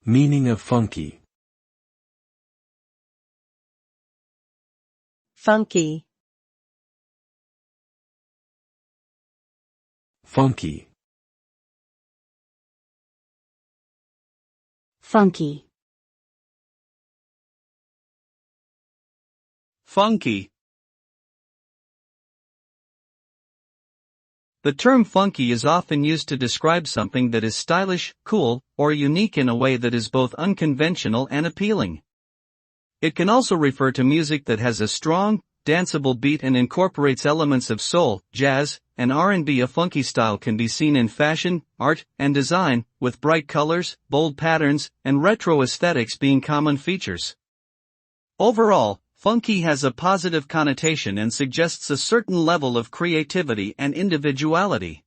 Meaning of funky. Funky. Funky. Funky. Funky. The term funky is often used to describe something that is stylish, cool, or unique in a way that is both unconventional and appealing. It can also refer to music that has a strong, danceable beat and incorporates elements of soul, jazz, and R&B. A funky style can be seen in fashion, art, and design, with bright colors, bold patterns, and retro aesthetics being common features. Overall, funky has a positive connotation and suggests a certain level of creativity and individuality.